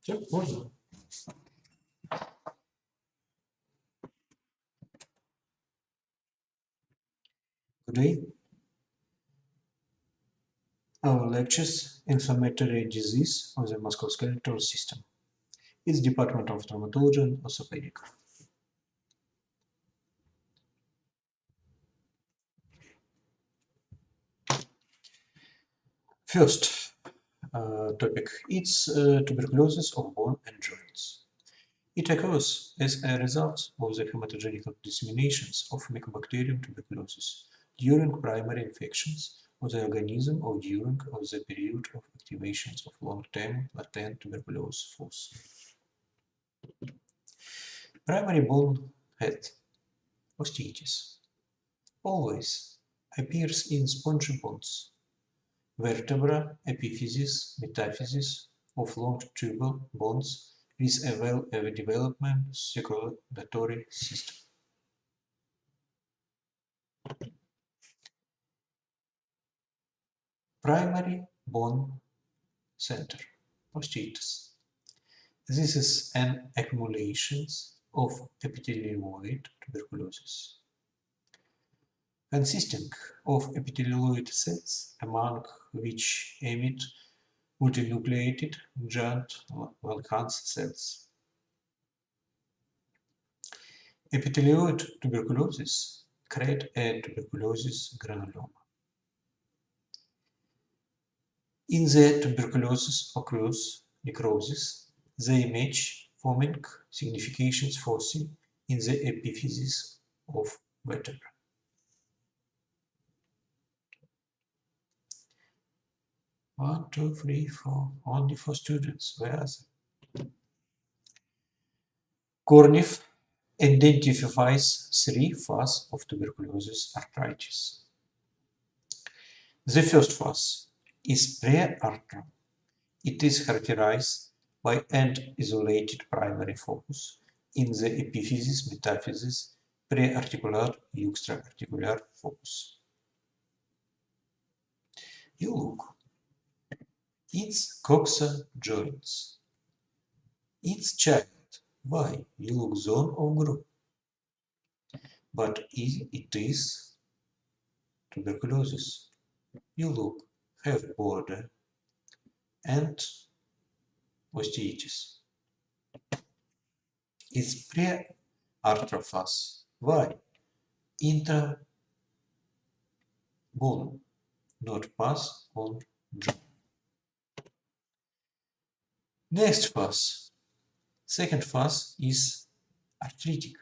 Все, можно. Good day. Our lectures, Inflammatory Disease of the Musculoskeletal System. It's Department of Traumatology and Orthopedics. First topic, it's tuberculosis of bone and joints. It occurs as a result of the hematogenic disseminations of Mycobacterium tuberculosis during primary infections of the organism or during the period of activations of long-term latent tuberculosis force. Primary bone health, osteitis, always appears in spongy bones, vertebra, epiphysis, metaphysis of long tubal bones with a well-developed circulatory system. Primary bone center, osteitis. This is an accumulation of epithelioid tuberculosis, consisting of epithelioid cells, among which emit multinucleated giant Langhans cells. Epithelioid tuberculosis creates a tuberculosis granuloma. In the tuberculosis occurs necrosis, the image forming significations foci in the epiphysis of vertebra. One, two, three, four, only 4 students. Where are they? Kornev identifies 3 phases of tuberculosis arthritis. The first phase is prearthritic. It is characterized by an isolated primary focus in the epiphysis, metaphysis, prearticular, extraarticular focus. You look. It's coxa joints. It's child. Why? You look zone of group. But it is tuberculosis. You look have border and osteitis. It's pre-arthrophase. Why? Intra bone, not pass on joint. Next phase, second phase is arthritic.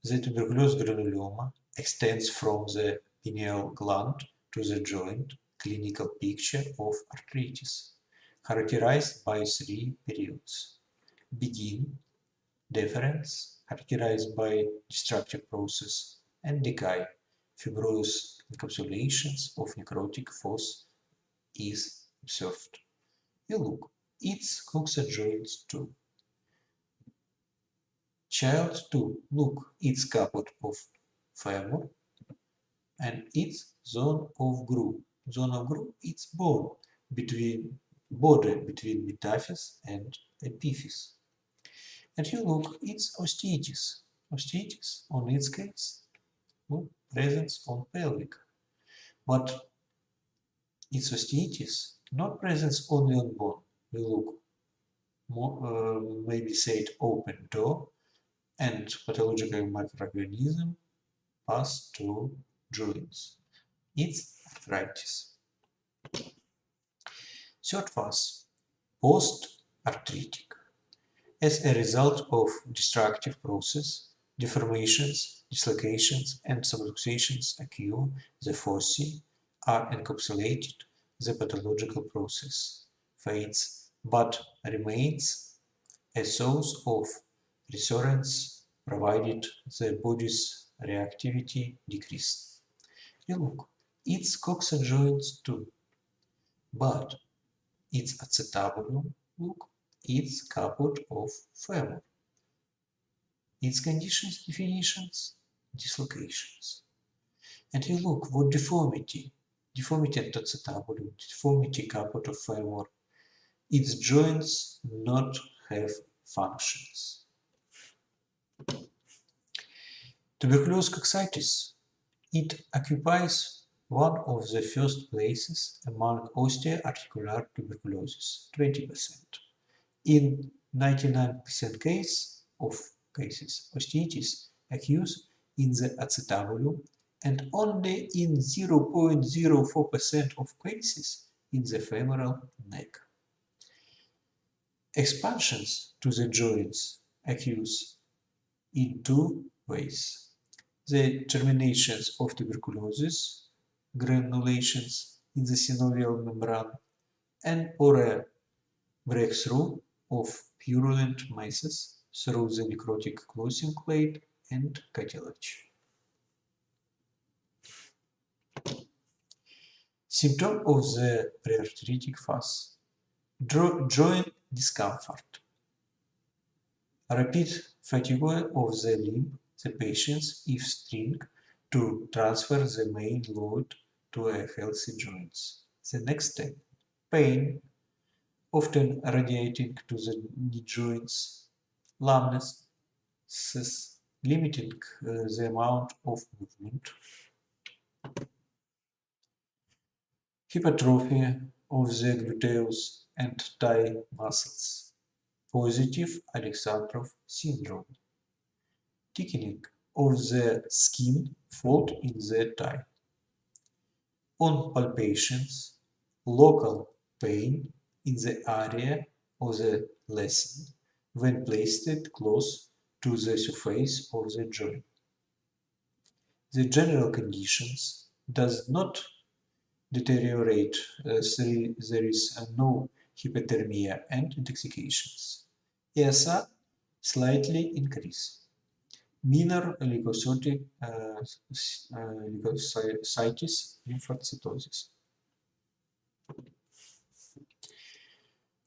The tuberculous granuloma extends from the pineal gland to the joint. Clinical picture of arthritis, characterized by 3 periods. Begin, deferens, characterized by destructive process, and decay, fibrous encapsulations of necrotic fossa is observed. You look, it's coxa joints too. Child 2, look, it's caput of femur, and it's zone of groove. Zone of groove, it's bone between border between metaphysis and epiphysis. And you look, it's osteitis. Osteitis, on its case, presence on pelvic. But it's osteitis, not presence only on bone. You look, more, maybe say it open door, and pathological microorganism pass to joints. It's arthritis. Third phase, post-arthritic. As a result of destructive process, deformations, dislocations, and subluxations occur, the fossae are encapsulated, the pathological process fades, but remains a source of recurrence provided the body's reactivity decreases. You look, it's coxa joints too, but it's acetabulum, look, it's caput of femur. Its conditions, definitions, dislocations. And you look, what deformity? Deformity at acetabulum, deformity caput of femur, its joints not have functions. Tuberculous coccitis. It occupies one of the first places among osteoarticular tuberculosis, 20%. In 99% of cases, osteitis occurs in the acetabulum and only in 0.04% of cases in the femoral neck. Expansions to the joints occurs in two ways. The terminations of tuberculosis, granulations in the synovial membrane, and or a breakthrough of purulent masses through the necrotic closing plate and cartilage. Symptom of the prearthritic phase. Joint discomfort. Rapid fatigue of the limb. The patients if string to transfer the main load to a healthy joints. The next step, pain, often radiating to the knee joints, numbness, limiting the amount of movement, hypertrophy of the gluteus and thigh muscles, positive Alexandrov syndrome, thickening of the skin fold in the thigh. On palpations, local pain in the area of the lesion when placed close to the surface of the joint. The general conditions does not deteriorate, there is no hypothermia and intoxications. ESA slightly increase. Minor leukocytic leukocytis lymphocytosis.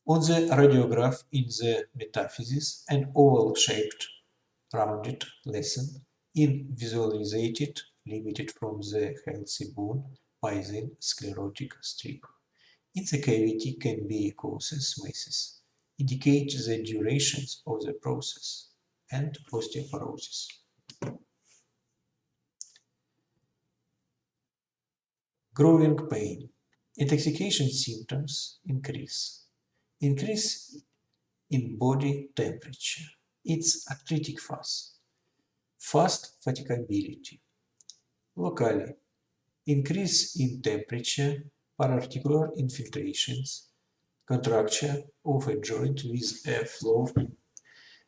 On the radiograph in the metaphysis, an oval-shaped rounded lesion in visualized limited from the healthy bone by the sclerotic strip. In the cavity can be causes masses, indicate the durations of the process, and osteoporosis. Growing pain. Intoxication symptoms increase. Increase in body temperature. It's arthritic phase. Fast fatigability. Locally, increase in temperature, pararticular infiltrations, contracture of a joint with a flow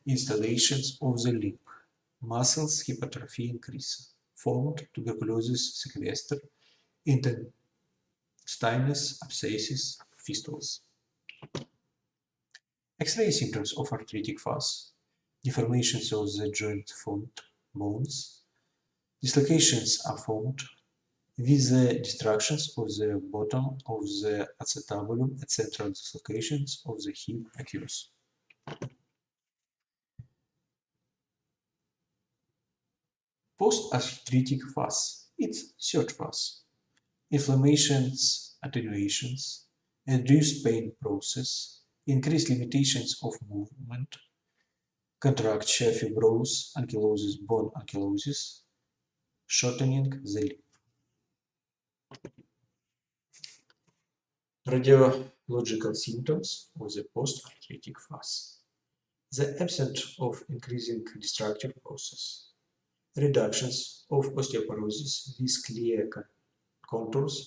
installations of the limb, muscles hypertrophy increase, formed tuberculosis sequester, intestinous abscesses, fistulas. X-ray symptoms of arthritic phase, deformations of the joint formed bones, dislocations are formed with the distractions of the bottom of the acetabulum and central dislocations of the hip occurs. Post-arthritic phase, its third phase. Inflammations, attenuations, reduced pain process, increased limitations of movement, contracture, fibrose, ankylosis, bone ankylosis, shortening the limb. Radiological symptoms of the post-arthritic phase. The absence of increasing destructive process. Reductions of osteoporosis with clear contours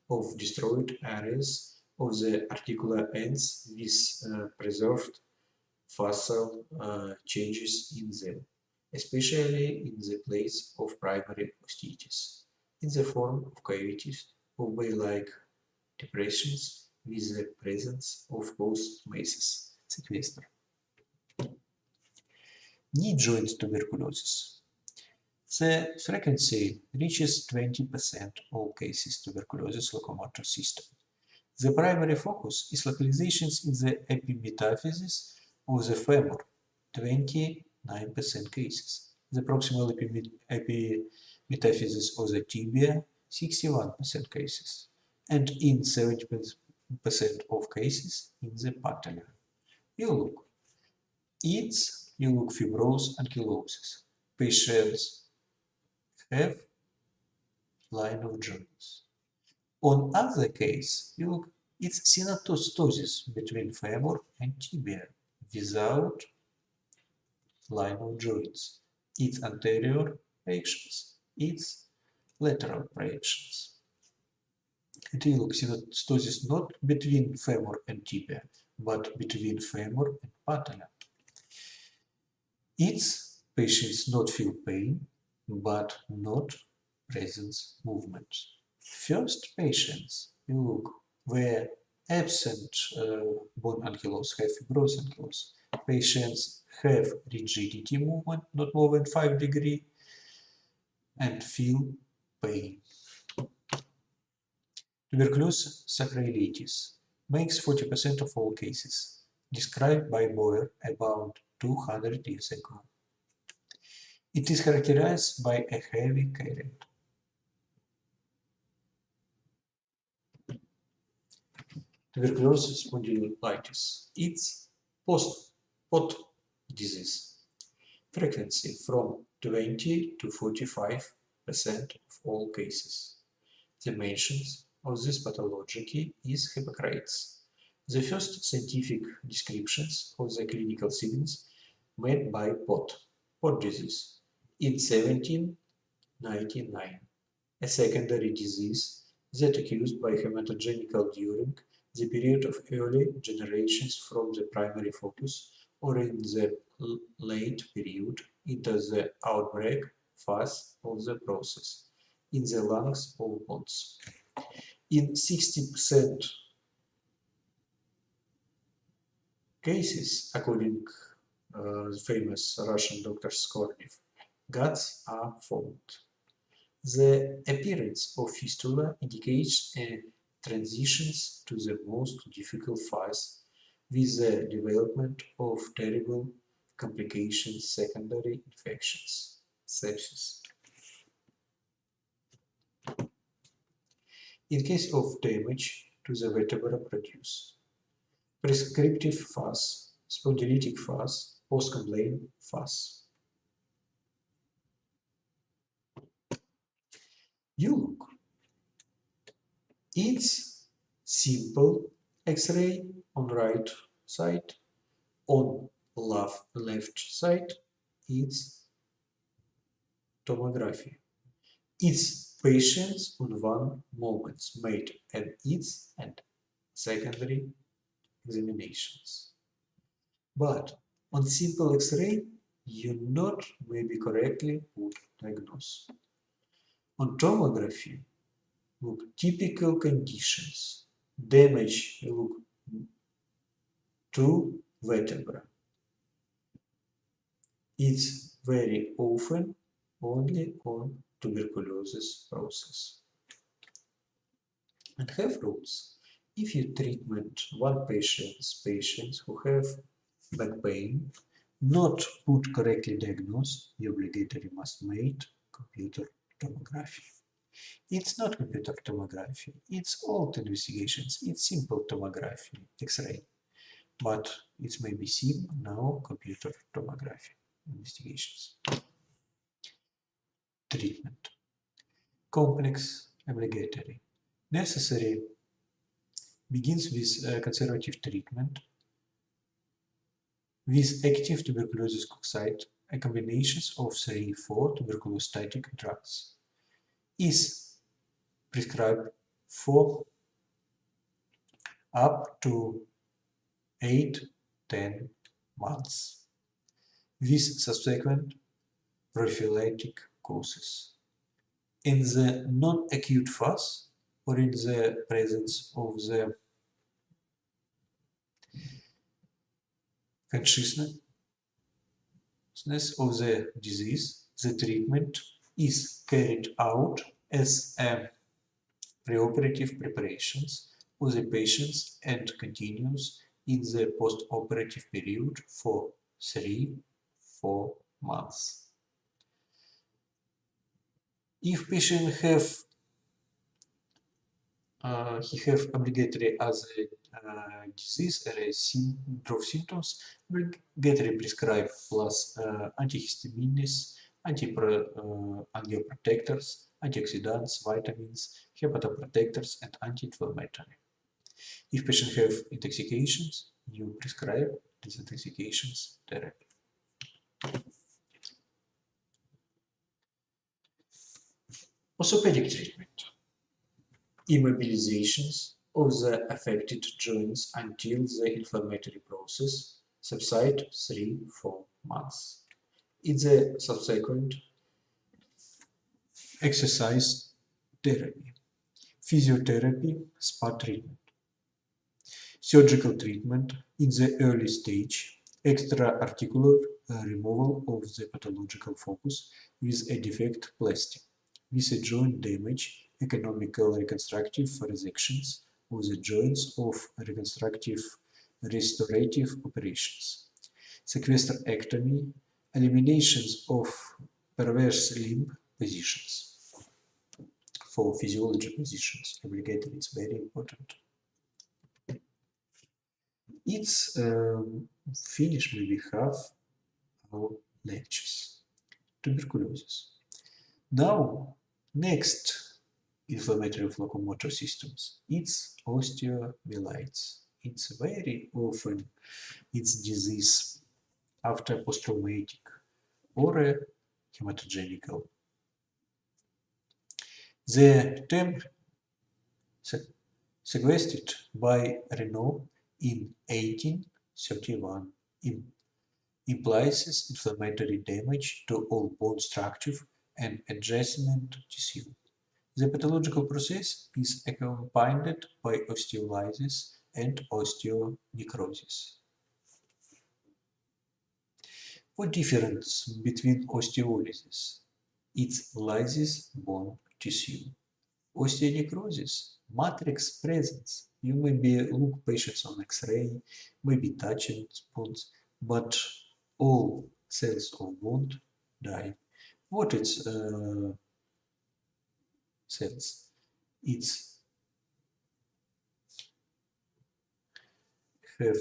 of destroyed areas of the articular ends with preserved fascial changes in them, especially in the place of primary osteitis, in the form of cavities of bay-like depressions with the presence of post masses, sequester. Knee joint tuberculosis. The frequency reaches 20% all cases tuberculosis locomotor system. The primary focus is localizations in the epimetaphysis of the femur, 29% cases. The proximal epimetaphysis of the tibia, 61% cases. And in 70% of cases in the patella. You look fibrous ankylosis. Patients have line of joints. On other case, it's synatostosis between femur and tibia without line of joints. It's anterior projections, it's lateral projections. And you look synatostosis not between femur and tibia, but between femur and patella. Its patients not feel pain, but not presence movement. First patients were absent bone ankylose, have fibrous ankylose. Patients have rigidity movement, not more than 5 degrees, and feel pain. Tuberculosis sacroiliitis makes 40% of all cases, described by Boyer about 200 years ago. It is characterized by a heavy carrier. Tuberculosis spondylitis. It's Pott disease. Frequency from 20 to 45% of all cases. The mentions of this pathology is Hippocrates. The first scientific descriptions of the clinical signs made by Pott disease in 1799, a secondary disease that occurs by hematogenical during the period of early generations from the primary focus or in the late period into the outbreak phase of the process in the lungs of bones. In 60% cases, according to the famous Russian Dr. Skornev, guts are formed. The appearance of fistula indicates a transitions to the most difficult phase with the development of terrible complications, secondary infections, sepsis. In case of damage to the vertebra produce prescriptive phase, spondylitic phase, post-complaint phase. It's simple X-ray on right side, on left side it's tomography. It's patients on one moment made and it's and secondary examinations. But on simple X-ray you not maybe correctly put diagnose. On tomography, typical conditions, damage to vertebra. It's very often only on tuberculosis process. And have rules. If you treatment one patients who have back pain, not put correctly diagnosed, you obligatory must make computer tomography. It's not computer tomography, it's old investigations, it's simple tomography, X-ray. But it may be seen now computer tomography investigations. Treatment. Complex, obligatory. Necessary begins with conservative treatment with active tuberculosis coccyte, a combination of 3-4 tuberculostatic drugs. Is prescribed for up to 8-10 months with subsequent prophylactic courses. In the non-acute phase or in the presence of the consciousness of the disease, the treatment is carried out as a preoperative preparations of the patients and continues in the post-operative period for 3-4 months. If patient have he have obligatory as a disease draw symptoms, obligatory prescribe plus antihistamines, angioprotectors, antioxidants, vitamins, hepatoprotectors, and anti-inflammatory. If patient have intoxications, you prescribe disintoxications therapy. Orthopedic treatment. Immobilizations of the affected joints until the inflammatory process subside 3-4 months. In the subsequent exercise therapy, physiotherapy, spa treatment, surgical treatment in the early stage, extra-articular removal of the pathological focus with a defect plastic, with a joint damage, economical reconstructive resections of the joints of reconstructive restorative operations, sequesterectomy, eliminations of perverse limb positions. For physiology positions, obligatory, it's very important. It's finished. We have our lectures. Tuberculosis. Now, next inflammatory of locomotor systems. It's osteomyelitis. It's very often it's disease after post-traumatic or a hematogenical. The term suggested by Renault in 1831 implies inflammatory damage to all bone structure and adjacent tissue. The pathological process is accompanied by osteolysis and osteonecrosis. What difference between osteolysis? It's lysis bone tissue. Osteonecrosis, matrix presence. You maybe look patients on X-ray, maybe touching spots, but all cells of wound die. What is cells? It's have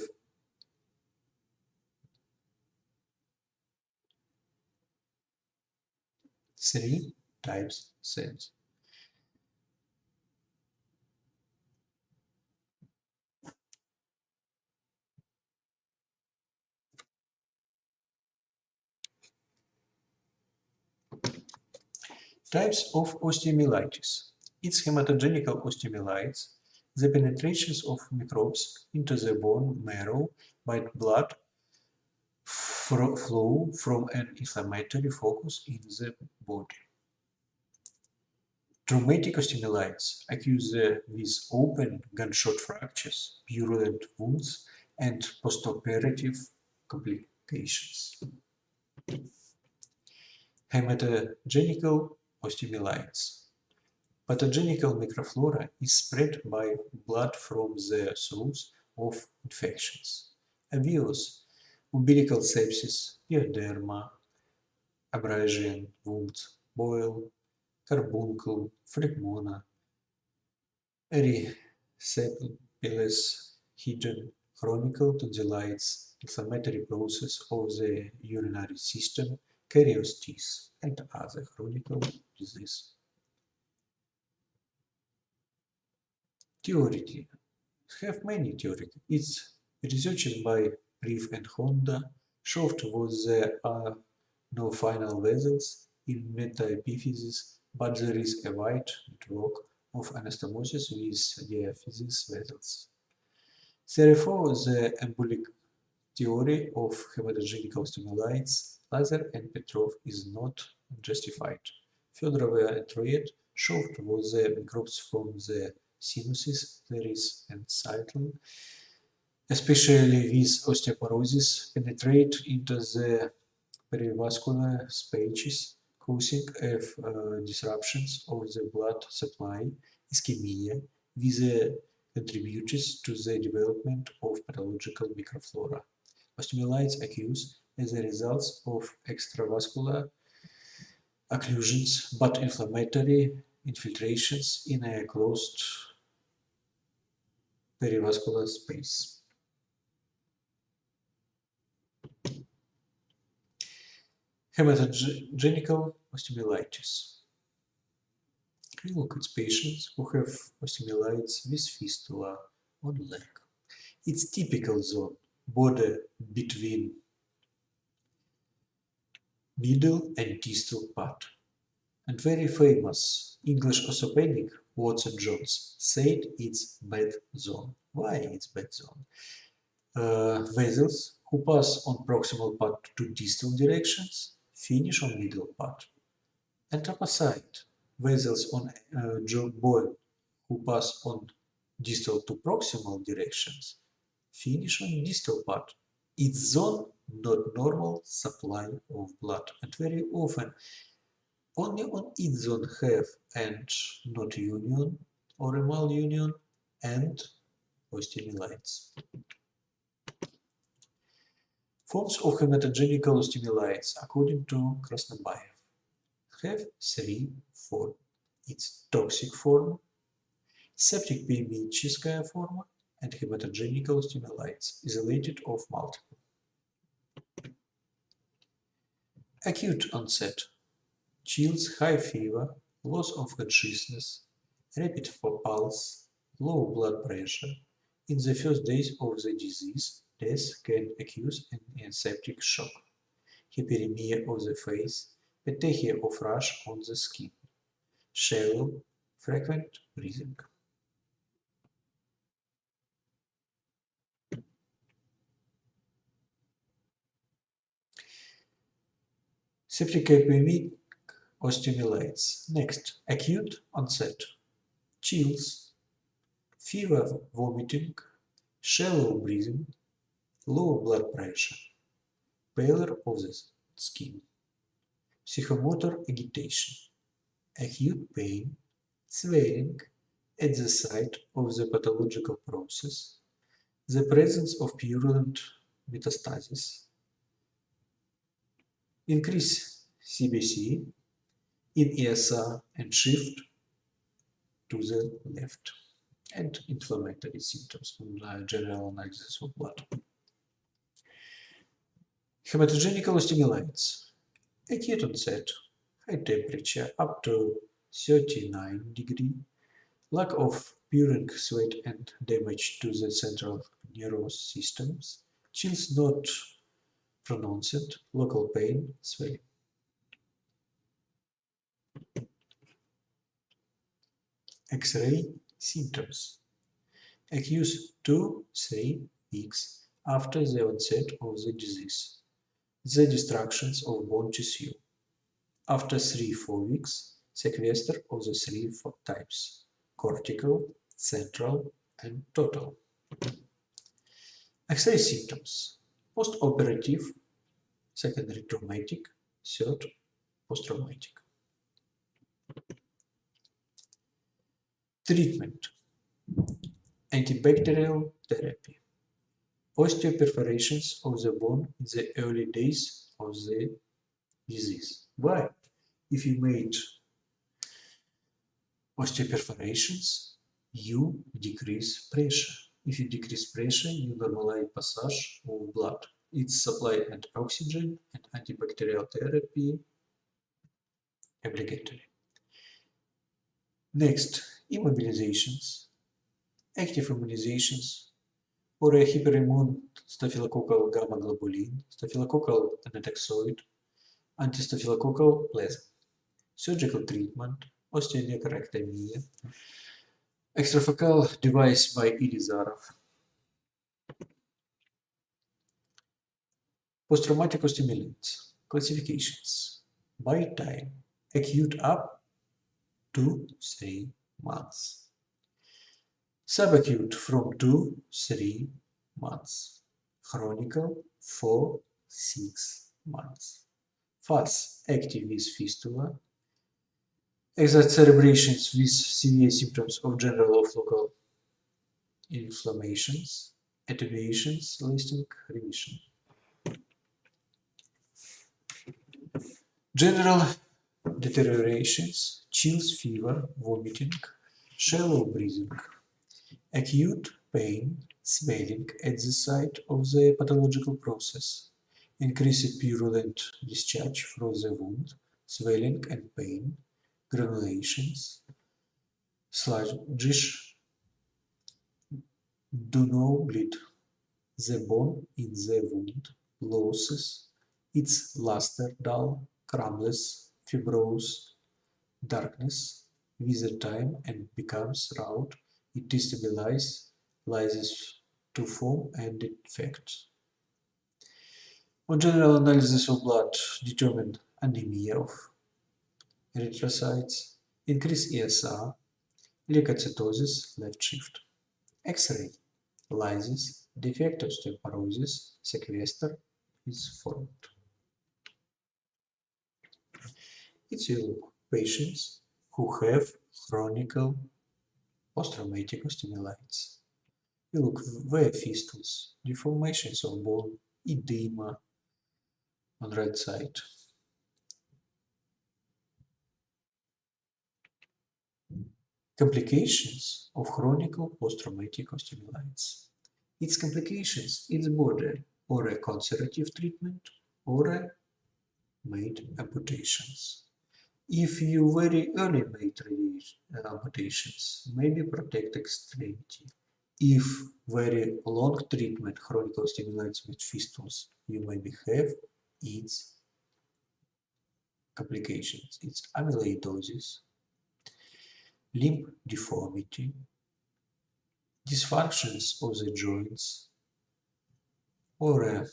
three types cells. Types of osteomyelitis. It's hematogenical osteomyelitis, the penetrations of microbes into the bone marrow by blood flow from an inflammatory focus in the body. Traumatic osteomyelitis occurs with open gunshot fractures, purulent wounds, and postoperative complications. Hematogenical osteomyelitis. Pathogenical microflora is spread by blood from the source of infections. Obvious umbilical sepsis, pyoderma, abrasion, wound, boil, carbuncle, phlegmona, erysipelas, hidden, chronic tonsillitis, inflammatory process of the urinary system, karyotis, and other chronic disease. Theory have many theories. It's researched by Reeve and Honda showed was there are no final vessels in metaepiphysis, but there is a wide network of anastomosis with diaphysis vessels. Therefore, the embolic theory of hematogenic osteomyelitis, Lazar and Petrov, is not justified. Fedorova and Troyet showed was the microbes from the sinuses, varus, and cyclone, especially with osteoporosis, penetrate into the perivascular spaces, causing disruptions of the blood supply, ischemia, with contributes to the development of pathological microflora. Osteomyelitis occurs as a result of extravascular occlusions, but inflammatory infiltrations in a closed perivascular space. Hematogenical osteomyelitis. We look at patients who have osteomyelitis with fistula on leg. Its typical zone, border between middle and distal part. And very famous English orthopedic Watson Jones said it's bad zone. Why it's bad zone? Vessels who pass on proximal part to distal directions finish on middle part. And opposite, vessels on bone who pass on distal to proximal directions finish on distal part. It's zone not normal supply of blood, and very often only on its zone have and not union or a malunion and osteomyelitis. Forms of hematogenical osteomyelitis according to Krasnobayev have three forms. Its toxic form, septicopyernic form, and hematogenical osteomyelitis, isolated of multiple. Acute onset: chills, high fever, loss of consciousness, rapid pulse, low blood pressure. In the first days of the disease, death can occur in a septic shock, hyperemia of the face, petechia of rash on the skin, shallow, frequent breathing. Septicopyernic osteomyelitis. Next, acute onset: chills, fever, vomiting, shallow breathing, low blood pressure, pallor of the skin, psychomotor agitation, acute pain, swelling at the site of the pathological process, the presence of purulent metastasis, increase CBC in ESR and shift to the left, and inflammatory symptoms from general analysis of blood. Hematogenical osteomyelitis. Acute onset, high temperature up to 39 degrees, lack of puring sweat and damage to the central nervous systems, chills not pronounced, local pain, swelling. X-ray symptoms. Occurs 2-3 weeks after the onset of the disease. The destructions of bone tissue. After 3-4 weeks, sequester of the three types: cortical, central, and total. X-ray symptoms. Post-operative, secondary traumatic, third post-traumatic. Treatment. Antibacterial therapy. Osteoperforations of the bone in the early days of the disease. Why? If you made osteoperforations, you decrease pressure. If you decrease pressure, you normalize passage of blood. It's supply and oxygen and antibacterial therapy obligatory. Next, immobilizations, active immunizations, or a hyperimmune staphylococcal gamma globulin, staphylococcal anatoxoid, antistaphylococcal plasma, surgical treatment, osteonecrectomia, extrafocal device by Elizarov. Post-traumatic osteomyelitis. Classifications. By time. Acute up to 3 months. Subacute from 2-3 months. Chronical 4-6 months. FAS active with fistula. Exacerbations with severe symptoms of general or local inflammations. Attenuations lasting remission. General deteriorations: chills, fever, vomiting, shallow breathing. Acute pain, swelling at the site of the pathological process, increased purulent discharge from the wound, swelling and pain, granulations, sluggish, do no bleed. The bone in the wound loses its luster, dull, crumbless, fibrous darkness with the time and becomes round. It destabilizes, lyses to foam and defects. On general analysis of blood determined anemia of erythrocytes, increased ESR, leukocytosis, left shift. X-ray, lysis, defect osteoporosis, sequester is formed. It's patients who have chronic post-traumatic osteomyelitis. We look where fistulas, deformations of bone, edema on right side. Complications of chronic post-traumatic osteomyelitis. Its complications, its border or a conservative treatment or a made amputations. If you very early made amputations, maybe protect extremity. If very long treatment, chronic osteomyelitis with fistulas, you maybe have its complications. It's amyloidosis, limb deformity, dysfunctions of the joints, or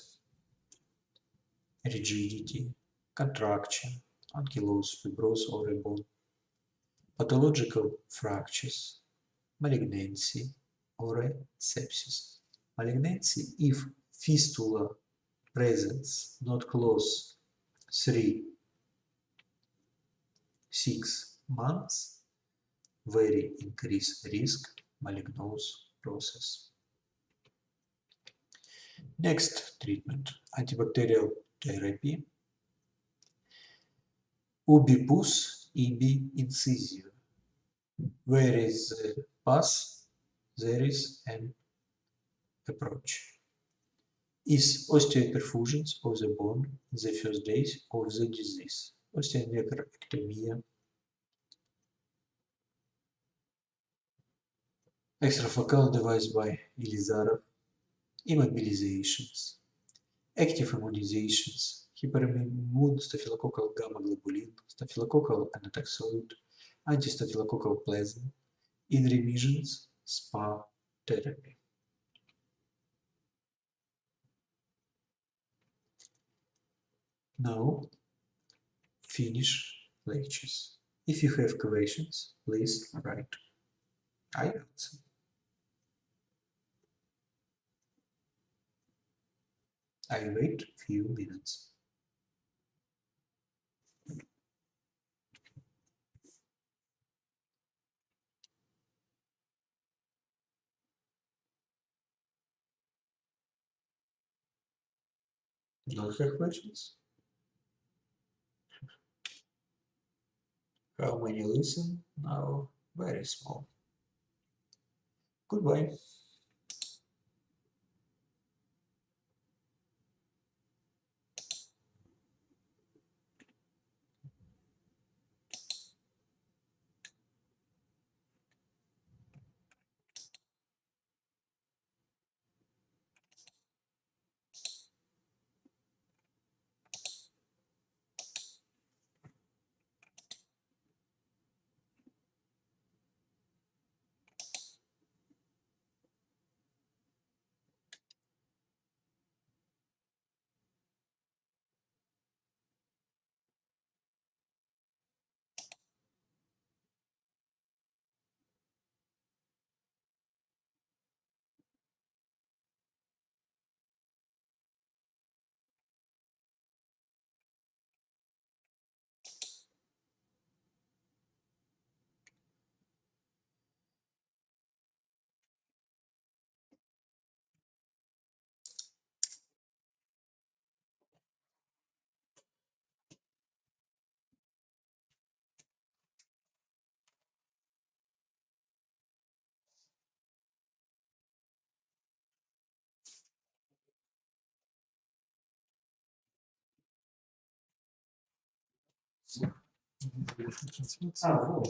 rigidity, contraction, ankylosing fibrosing or a bone, pathological fractures, malignancy, or a sepsis. Malignancy if fistula presence not close 3-6 months, very increased risk malignose process. Next treatment, antibacterial therapy, ubi pus, ibi incisio. Where is pus, there is an approach. Is osteoperfusions of the bone in the first days of the disease. Osteonecrectomia, extrafocal device by Elizarov, immobilizations, active immunizations, hyperimmune staphylococcal gamma globulin, staphylococcal anatoxoid, antistaphylococcal plasma, in remissions, spa therapy. Now, finish lectures. If you have questions, please write. I answer. I wait few minutes. Don't have questions? How many listen? Now, very small. Goodbye. Вот.